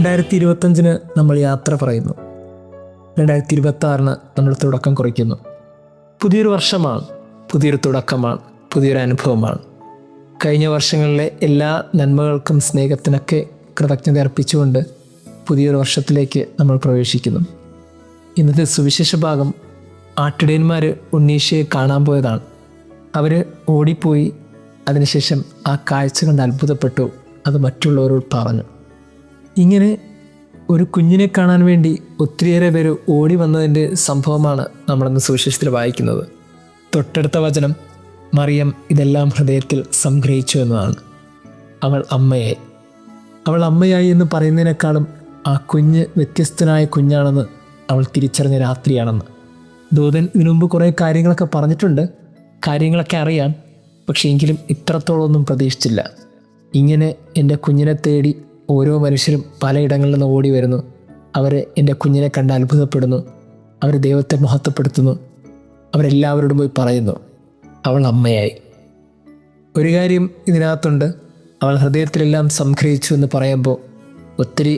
2025 നമ്മൾ യാത്ര പറയുന്നു. 2026 നമ്മൾ തുടക്കം കുറിക്കുന്നു. പുതിയൊരു വർഷമാണ്, പുതിയൊരു തുടക്കമാണ്, പുതിയൊരു അനുഭവമാണ്. കഴിഞ്ഞ വർഷങ്ങളിലെ എല്ലാ നന്മകൾക്കും സ്നേഹത്തിനൊക്കെ കൃതജ്ഞത അർപ്പിച്ചുകൊണ്ട് പുതിയൊരു വർഷത്തിലേക്ക് നമ്മൾ പ്രവേശിക്കുന്നു. ഇന്നത്തെ സുവിശേഷ ഭാഗം ആട്ടിടയന്മാർ ഉണ്ണീശയെ കാണാൻ പോയതാണ്. അവർ ഓടിപ്പോയി അതിനുശേഷം ആ കാഴ്ച കണ്ട് അത്ഭുതപ്പെട്ടു. അത് മറ്റുള്ളവരോട് പറഞ്ഞു. ഇങ്ങനെ ഒരു കുഞ്ഞിനെ കാണാൻ വേണ്ടി ഒത്തിരിയേറെ പേര് ഓടി വന്നതിൻ്റെ സംഭവമാണ് നമ്മളിന്ന് സുവിശേഷത്തിൽ വായിക്കുന്നത്. തൊട്ടടുത്ത വചനം മറിയം ഇതെല്ലാം ഹൃദയത്തിൽ സംഗ്രഹിച്ചു എന്നതാണ്. അവൾ അമ്മയായി എന്ന് പറയുന്നതിനേക്കാളും ആ കുഞ്ഞ് വ്യത്യസ്തനായ കുഞ്ഞാണെന്ന് അവൾ തിരിച്ചറിഞ്ഞ രാത്രിയാണെന്ന്. ദൂതൻ ഇതിനു മുമ്പ് കുറേ കാര്യങ്ങളൊക്കെ പറഞ്ഞിട്ടുണ്ട്, കാര്യങ്ങളൊക്കെ അറിയാം. പക്ഷേ എങ്കിലും ഇത്രത്തോളമൊന്നും പ്രതീക്ഷിച്ചില്ല. ഇങ്ങനെ എൻ്റെ കുഞ്ഞിനെ തേടി ഓരോ മനുഷ്യരും പലയിടങ്ങളിൽ നിന്ന് ഓടി വരുന്നു. അവർ എൻ്റെ കുഞ്ഞിനെ കണ്ട് അത്ഭുതപ്പെടുന്നു, അവർ ദൈവത്തെ മഹത്വപ്പെടുത്തുന്നു, അവരെല്ലാവരോടും പോയി പറയുന്നു അവൾ അമ്മയായി. ഒരു കാര്യം ഇതിനകത്തുണ്ട്, അവൾ ഹൃദയത്തിലെല്ലാം സംഗ്രഹിച്ചു എന്ന് പറയുമ്പോൾ ഒത്തിരി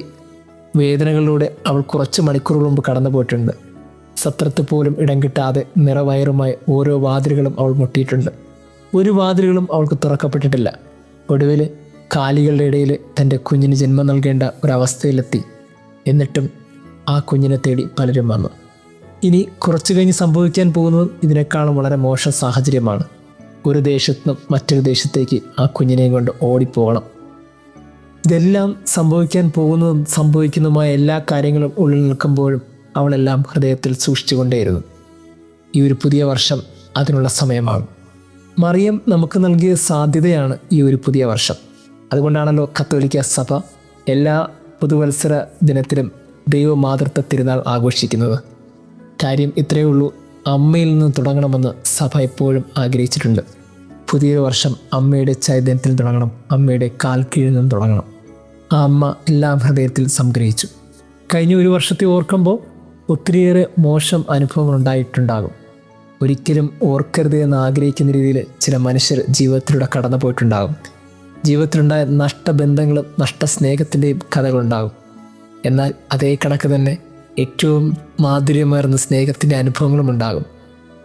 വേദനകളിലൂടെ അവൾ കുറച്ച് മണിക്കൂറുകൾ മുമ്പ് കടന്നു പോയിട്ടുണ്ട്. സത്രത്തിൽ പോലും ഇടം കിട്ടാതെ നിറവയറുമായി ഓരോ വാതിലുകളും അവൾ മുട്ടിയിട്ടുണ്ട്. ഒരു വാതിലുകളും അവൾക്ക് തുറക്കപ്പെട്ടിട്ടില്ല. ഒടുവിൽ കാലികളുടെ ഇടയിൽ തൻ്റെ കുഞ്ഞിന് ജന്മം നൽകേണ്ട ഒരവസ്ഥയിലെത്തി. എന്നിട്ടും ആ കുഞ്ഞിനെ തേടി പലരും വന്നു. ഇനി കുറച്ചു കഴിഞ്ഞ് സംഭവിക്കാൻ പോകുന്നതും ഇതിനേക്കാളും വളരെ മോശം സാഹചര്യമാണ്. ഒരു ദേശത്തു നിന്നും മറ്റൊരു ദേശത്തേക്ക് ആ കുഞ്ഞിനെയും കൊണ്ട് ഓടിപ്പോകണം. ഇതെല്ലാം സംഭവിക്കാൻ പോകുന്നതും സംഭവിക്കുന്നതുമായ എല്ലാ കാര്യങ്ങളും ഉള്ളിൽ നിൽക്കുമ്പോഴും അവളെല്ലാം ഹൃദയത്തിൽ സൂക്ഷിച്ചുകൊണ്ടേയിരുന്നു. ഈ ഒരു പുതിയ വർഷം അതിനുള്ള സമയമാകും. മറിയം നമുക്ക് നൽകിയ സാധ്യതയാണ് ഈ ഒരു പുതിയ വർഷം. അതുകൊണ്ടാണല്ലോ കത്തോലിക്ക സഭ എല്ലാ പുതുവത്സര ദിനത്തിലും ദൈവമാതൃത്വ തിരുനാൾ ആഘോഷിക്കുന്നത്. കാര്യം ഇത്രയേ ഉള്ളൂ, അമ്മയിൽ നിന്ന് തുടങ്ങണമെന്ന് സഭ എപ്പോഴും ആഗ്രഹിച്ചിട്ടുണ്ട്. പുതിയൊരു വർഷം അമ്മയുടെ ചൈതന്യത്തിൽ തുടങ്ങണം, അമ്മയുടെ കാൽ കീഴിൽ നിന്ന് തുടങ്ങണം. ആ അമ്മ എല്ലാം ഹൃദയത്തിൽ സംഗ്രഹിച്ചു. കഴിഞ്ഞ ഒരു വർഷത്തെ ഓർക്കുമ്പോൾ ഒത്തിരിയേറെ മോശം അനുഭവങ്ങൾ ഉണ്ടായിട്ടുണ്ടാകും. ഒരിക്കലും ഓർക്കരുത് എന്ന് ആഗ്രഹിക്കുന്ന രീതിയിൽ ചില മനുഷ്യർ ജീവിതത്തിലൂടെ കടന്നു പോയിട്ടുണ്ടാകും. ജീവിതത്തിലുണ്ടായ നഷ്ടബന്ധങ്ങളും നഷ്ടസ്നേഹത്തിൻ്റെയും കഥകളുണ്ടാകും. എന്നാൽ അതേ കണക്ക് തന്നെ ഏറ്റവും മാധുര്യമേറുന്ന സ്നേഹത്തിൻ്റെ അനുഭവങ്ങളും ഉണ്ടാകും.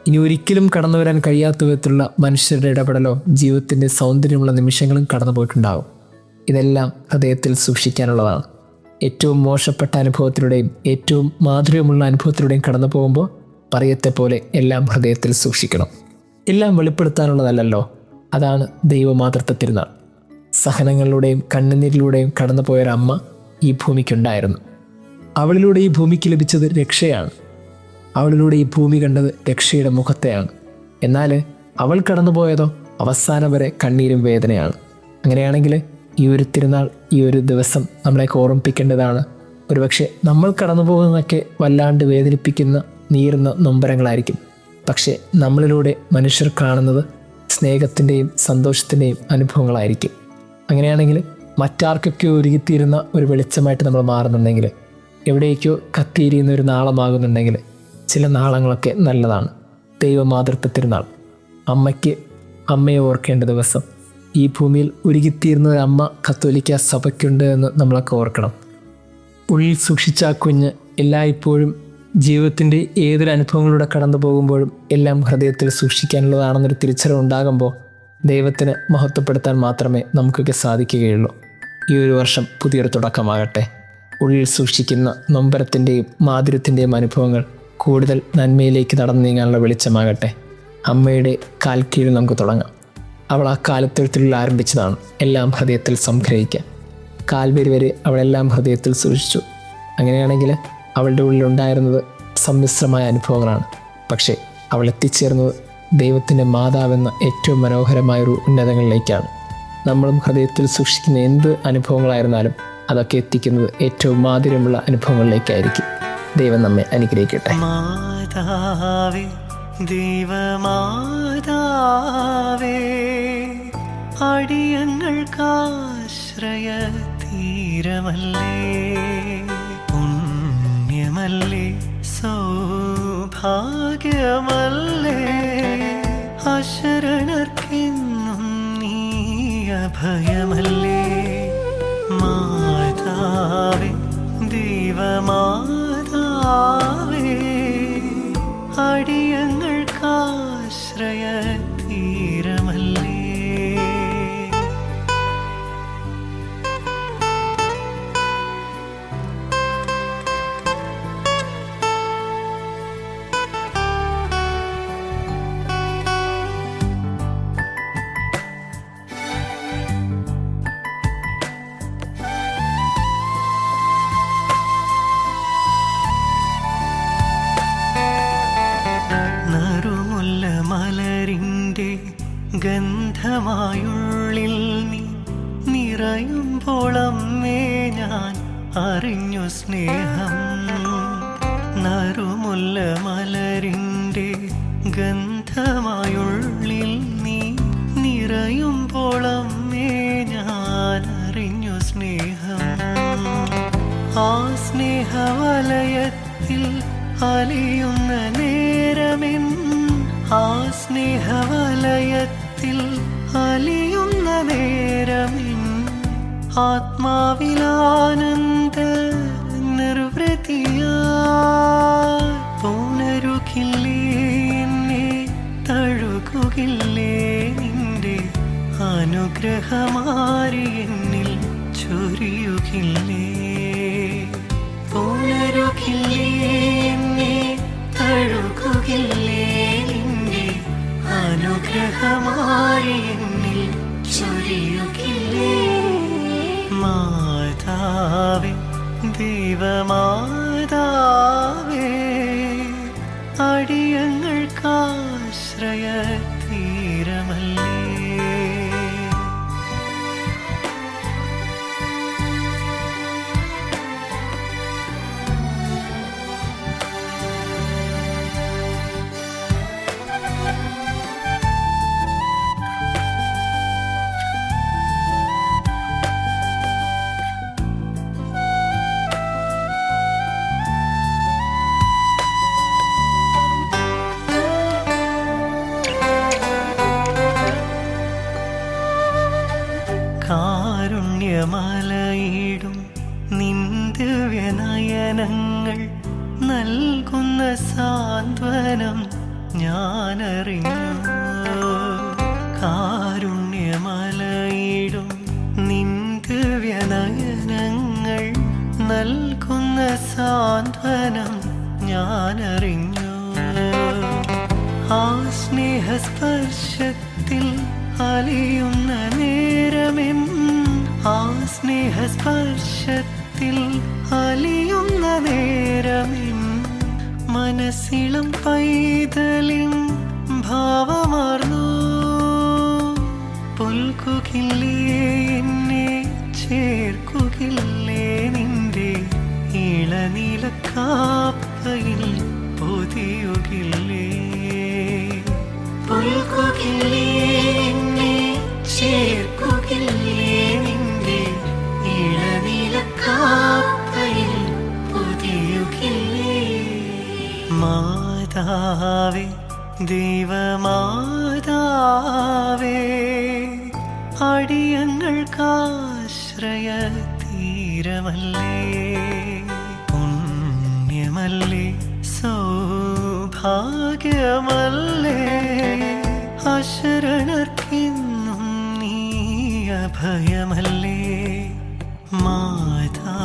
ഇനി ഒരിക്കലും കടന്നു വരാൻ കഴിയാത്ത വിധത്തിലുള്ള മനുഷ്യരുടെ ഇടപെടലോ ജീവിതത്തിൻ്റെ സൗന്ദര്യമുള്ള നിമിഷങ്ങളും കടന്നു പോയിട്ടുണ്ടാകും. ഇതെല്ലാം ഹൃദയത്തിൽ സൂക്ഷിക്കാനുള്ളതാണ്. ഏറ്റവും മോശപ്പെട്ട അനുഭവത്തിലൂടെയും ഏറ്റവും മാധുര്യമുള്ള അനുഭവത്തിലൂടെയും കടന്നു പോകുമ്പോൾ പറയത്തെ പോലെ എല്ലാം ഹൃദയത്തിൽ സൂക്ഷിക്കണം. എല്ലാം വെളിപ്പെടുത്താനുള്ളതല്ലല്ലോ. അതാണ് ദൈവമാതൃത്വ തിരുനാൾ. സഹനങ്ങളിലൂടെയും കണ്ണുനീരിലൂടെയും കടന്നു പോയൊരമ്മ ഈ ഭൂമിക്കുണ്ടായിരുന്നു. അവളിലൂടെ ഈ ഭൂമിക്ക് ലഭിച്ചത് രക്ഷയാണ്. അവളിലൂടെ ഈ ഭൂമി കണ്ടത് രക്ഷയുടെ മുഖത്തെയാണ്. എന്നാൽ അവൾ കടന്നുപോയതോ അവസാനം വരെ കണ്ണീരും വേദനയാണ്. അങ്ങനെയാണെങ്കിൽ ഈ ഒരു തിരുനാൾ, ഈ ഒരു ദിവസം നമ്മളെയൊക്കെ ഓർമ്മിപ്പിക്കേണ്ടതാണ്. ഒരുപക്ഷെ നമ്മൾ കടന്നു പോകുന്നതൊക്കെ വല്ലാണ്ട് വേദനിപ്പിക്കുന്ന നീറുന്ന നൊമ്പരങ്ങളായിരിക്കും. പക്ഷേ നമ്മളിലൂടെ മനുഷ്യർ കാണുന്നത് സ്നേഹത്തിൻ്റെയും സന്തോഷത്തിൻ്റെയും അനുഭവങ്ങളായിരിക്കും. അങ്ങനെയാണെങ്കിൽ മറ്റാർക്കൊക്കെ ഒരുക്കിത്തീരുന്ന ഒരു വെളിച്ചമായിട്ട് നമ്മൾ മാറുന്നുണ്ടെങ്കിൽ, എവിടേക്കോ കത്തിയിരിക്കുന്ന ഒരു നാളമാകുന്നുണ്ടെങ്കിൽ ചില നാളങ്ങളൊക്കെ നല്ലതാണ്. ദൈവമാതൃത്വ തിരുനാൾ, അമ്മയെ ഓർക്കേണ്ട ദിവസം. ഈ ഭൂമിയിൽ ഒരുക്കിത്തീരുന്ന ഒരമ്മ കത്തോലിക്ക സഭയ്ക്കുണ്ട് എന്ന് നമ്മളൊക്കെ ഓർക്കണം. ഉള്ളിൽ സൂക്ഷിച്ച ആ കുഞ്ഞ് എല്ലായ്പ്പോഴും ജീവിതത്തിൻ്റെ ഏതൊരു അനുഭവങ്ങളിലൂടെ കടന്നു പോകുമ്പോഴും എല്ലാം ഹൃദയത്തിൽ സൂക്ഷിക്കാനുള്ളതാണെന്നൊരു തിരിച്ചറിവുണ്ടാകുമ്പോൾ ദൈവത്തിന് മഹത്വപ്പെടുത്താൻ മാത്രമേ നമുക്കൊക്കെ സാധിക്കുകയുള്ളൂ. ഈ ഒരു വർഷം പുതിയൊരു തുടക്കമാകട്ടെ. ഉള്ളിൽ സൂക്ഷിക്കുന്ന നൊമ്പരത്തിൻ്റെയും മാധുര്യത്തിൻ്റെയും അനുഭവങ്ങൾ കൂടുതൽ നന്മയിലേക്ക് നടന്നു നീങ്ങാനുള്ള വെളിച്ചമാകട്ടെ. അമ്മയുടെ കാൽ കീഴിൽ നമുക്ക് തുടങ്ങാം. അവൾ ആ കാലത്തെഴുത്തിൽ ആരംഭിച്ചതാണ് എല്ലാം ഹൃദയത്തിൽ സംഗ്രഹിക്കാൻ. കാൽവരി വരെ അവളെല്ലാം ഹൃദയത്തിൽ സൂക്ഷിച്ചു. അങ്ങനെയാണെങ്കിൽ അവളുടെ ഉള്ളിലുണ്ടായിരുന്നത് സമ്മിശ്രമായ അനുഭവങ്ങളാണ്. പക്ഷേ അവൾ എത്തിച്ചേർന്നത് ദൈവത്തിൻ്റെ മാതാവെന്ന ഏറ്റവും മനോഹരമായൊരു ഉന്നതങ്ങളിലേക്കാണ്. നമ്മളും ഹൃദയത്തിൽ സൂക്ഷിക്കുന്ന എന്ത് അനുഭവങ്ങളായിരുന്നാലും അതൊക്കെ എത്തിക്കുന്നത് ഏറ്റവും മാധുര്യമുള്ള അനുഭവങ്ങളിലേക്കായിരിക്കും. ദൈവം നമ്മെ അനുഗ്രഹിക്കട്ടെ. മാതാവേ, ദൈവമാതാവേ, അടിയങ്ങൾക്കാശ്രയ തീരമല്ലേ, പുണ്യമല്ലേ, സൗഭാഗ്യമല്ലേ, അശരണർക്കെന്നും നീ അഭയമല്ലേ. മാതാവേ, ദേവമാതാവേ അടിയങ്ങൾക്കാശ്രയ തീരമല്ലേ. നറുമുല്ല മലരിൻ്റെ ഗന്ധമായുള്ളിൽ നീ നിറയുമ്പോൾ അമ്മേ ഞാൻ അറിഞ്ഞു സ്നേഹം. നറുമുല്ല മലരിൻ്റെ ഗന്ധമായുള്ളിൽ നീ നിറയുമ്പോൾ അമ്മേ ഞാൻ അറിഞ്ഞു സ്നേഹം. ആ സ്നേഹവലയത്തിൽ അലിയുന്ന നേരമെൻ, ആ സ്നേഹവലയത്തിൽ അലിയുന്ന നേരമെൻ ആത്മാവിലാനന്ദ നിർവൃതിയായി പുണരുകില്ലേ എന്നെ തഴുകുകില്ലേ നിന്റെ അനുഗ്രഹമാരി എന്നിൽ ചൊരിയുകില്ലേ. പുണരുകില്ലേ എന്നെ തഴുകുകില്ലേ നിന്റെ അനുഗ്രഹമായി എന്നിൽ ചൊരിയുകില്ലേ. മാതാവേ ദേവമാതാവേ അടിയങ്ങൾക്കാശ്രയ തീരമല്ലേ. കാരുണ്യമലയിടും നിന്ദിവ്യനയനങ്ങൾ നൽകുന്ന സാന്ത്വനം ഞാനറിഞ്ഞു. കാരുണ്യമലയിടും നിന്ദിവ്യനയനങ്ങൾ നൽകുന്ന സാന്ത്വനം ഞാനറിഞ്ഞു. ആ സ്നേഹസ്പർശത്തിൽ അലിയുന്ന നേരമെൻ, ആ സ്നേഹസ്പർശത്തിൽ അലിയുന്ന നേരമെൻ മനസ്സിളം പൈതലിൻ ഭാവമാർന്നു പുൽകുകില്ലേ എന്നെ ചേർക്കുകില്ലേ നിന്റെ ഇളനീലക്കാപ്പയിൽ പൊതിയുകില്ലേ. പുൽകുകില്ലേ എന്നെ ചേർക്കുകില്ലേ നിന്റെ ഇളനീലക്കാപ്പയിൽ പൊതിയുകില്ലേ. മാതാവേ ദേവമാതാവേ അടിയങ്ങൾക്കാശ്രയ തീരമല്ലേ. പുണ്യമല്ലേ സൗഭാഗ്യമല്ലേ അശരണർക്കെന്നും നീ അഭയമല്ലേ. മാതാ